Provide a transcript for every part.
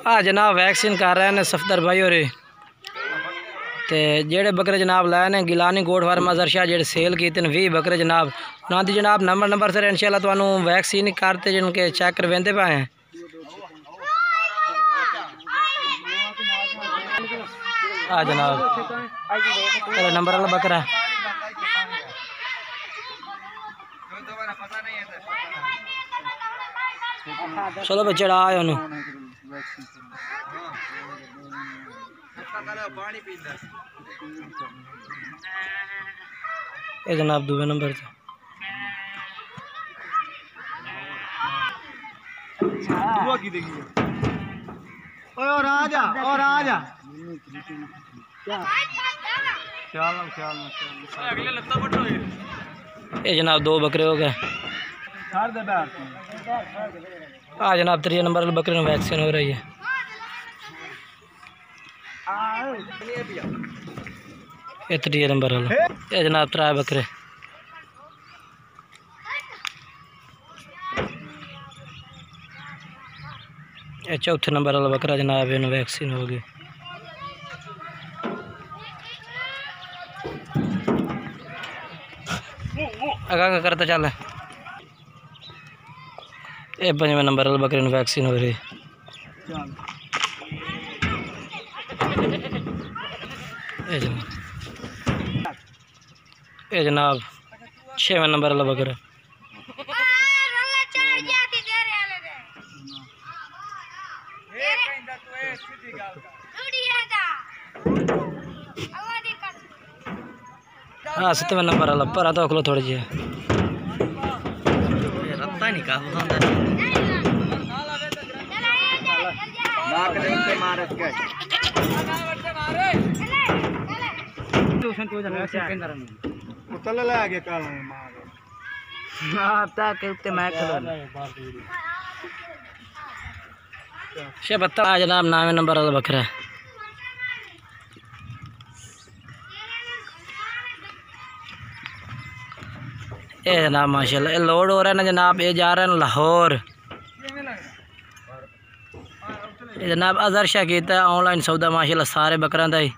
हाँ जनाब वैक्सीन कर रहे हैं सफदर भाई और ते जेड़े बकरे जनाब लाए ने गिलानी गोट फार्म अजहर शाह जेड़े सेल कीते 20 बकरे जनाब ना दी जनाब नंबर से इंशाल्लाह तुहानू वैक्सीन करते जिनके चेक करवाते पाए हैं। हाँ जनाब नंबर वाला बकरा चलो भाई चढ़ा आए ये जनाब दूसरे नंबर से और आजा ये जनाब 2 बकरे हो गए। हाँ जनाब 3 नंबर वाले बकरे में वैक्सीन हो रही है। ये 3 नंबर वाला ये जनाब 3 बकरे। ये 4थे नंबर वाला बकरा जनाब इन वैक्सीन हो गई। आगा करता चल ये 5वें नंबर वाले बकरे में वैक्सीन हो रही है। ये जनाब 6वें नंबर वाला बकरा। हाँ 7वें नंबर वाला पर तो अखलो थोड़ी जी रत्ता नहीं का जनाब 9वें नंबर वाला बकरा है। ये जनाब माशाल्लाह ये लोड हो रहा है ना जनाब ये जा रहे हैं लाहौर। ये जनाब अजहर शाह कीता ऑनलाइन सौदा माशाल्लाह सारे बकरा का ही।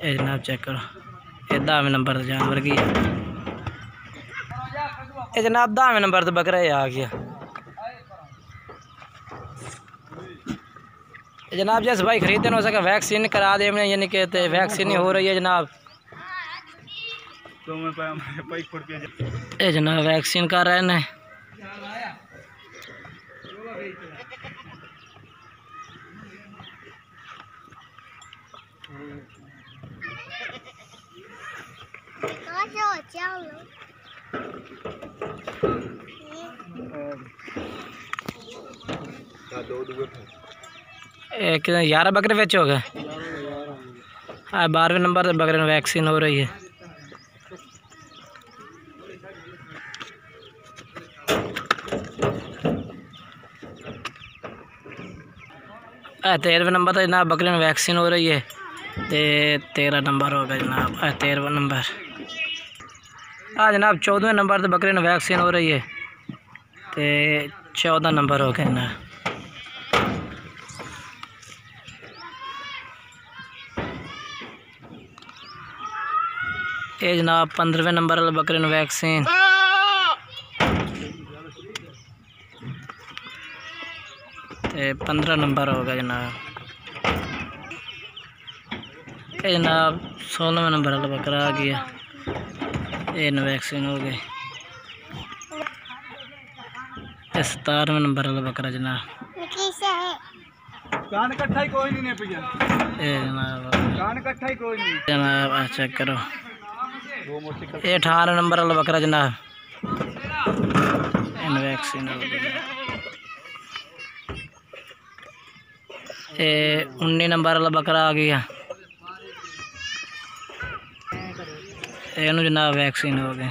ये जनाब चेक करो ये 10वें नंबर जानवर की है। ये जनाब 10वें नंबर से बकरा आ गया। जनाब जैसे भाई खरीदते हो सके वैक्सीन करा दे यानी कहते वैक्सीन हो रही है जनाब। ये जनाब वैक्सीन कर रहे हैं। एक 11 बकरे बेच हो गए। हाँ 12वें नंबर से बकरे में वैक्सीन हो रही है। 13वें नंबर तो जनाब बकरे में वैक्सीन हो रही है। 13 नंबर हो गया जनाब 13वां नंबर। हाँ जनाब 14वें नंबर से बकरे में वैक्सीन हो रही है। 14 नंबर हो गया जनाब। ये जनाब 15वें नंबर वाले बकरे में वैक्सीन। ते 15 नंबर हो गया जनाब। ये जनाब 16वें नंबर वाला बकरा आ गया। ये वैक्सीन हो गई। 17वें नंबर वाला बकरा जनाब। जनाब चेक करो ये 18 नंबर वाला बकरा जनाब इन वैक्सीन हो गई। ये 19 नंबर वाला बकरा आ गया। जनाब वैक्सीन हो गए।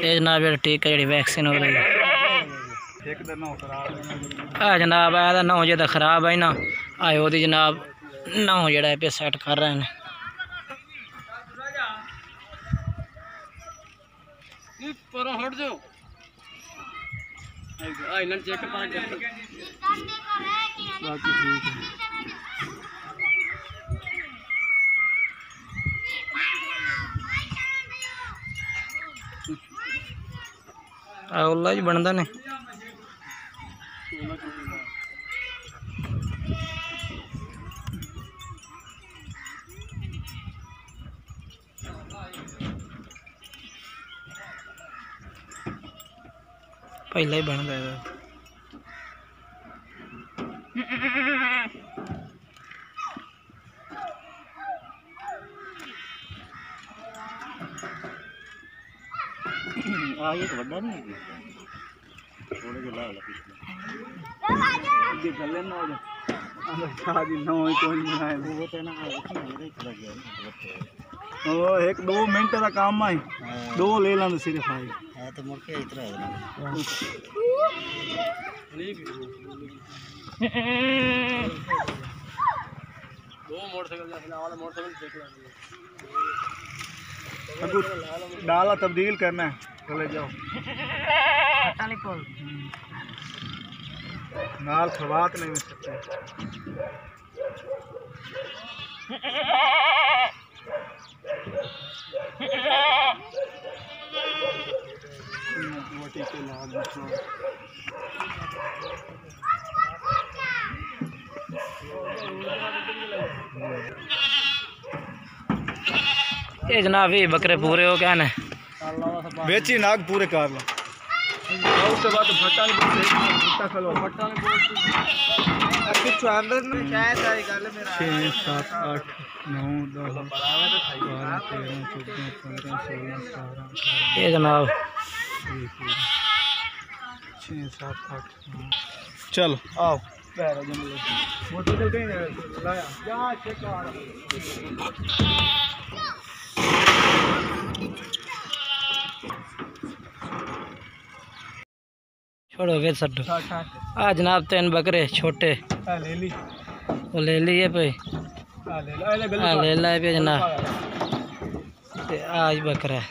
ये जनाब टीका जी वैक्सीन हो रही है। जनाब आया 9 बजे तक खराब है ना आए वो जनाब नौ जड़ा पे सेट कर रहे हैं। हट जाओ चेक ओला जी बनता ने पहला ही बन गया। ये तो बड़ा नहीं है थोड़े जो ला वाला पिछले ये चल लेना हो जा शादी ना हो कोई नहीं है वो तो ना मेरे चला गया ओ 1-2 मिनट का काम है 2 ले लांद सिर्फ आई हां तो मुड़ के इतना है दो मोटरसाइकिल वाला मोटरसाइकिल देख ला डाला तब्दील करना है चले जाओ नाल खवात नहीं मिल सकते ये जनाब ये बकरे पूरे हो क्या ने बेची नाग पूरे कर लो उसके बाद फट्टा नहीं बोलते फट्टा खलो फट्टा नहीं बोलते कुछ अंदर में शायद आई गल मेरा 6 7 8 9 10 12 13 14 15 16 17 ये जनाब 6 7 8 चल आओ पैरा जंगल मोटरसाइकिल कहीं लाया जा चेक कर छोड़ो वे सड्डो आ जनाब 3 बकरे छोटे ले ली वो ले लिए पे ले ला ले ला पे जनाब आज बकरा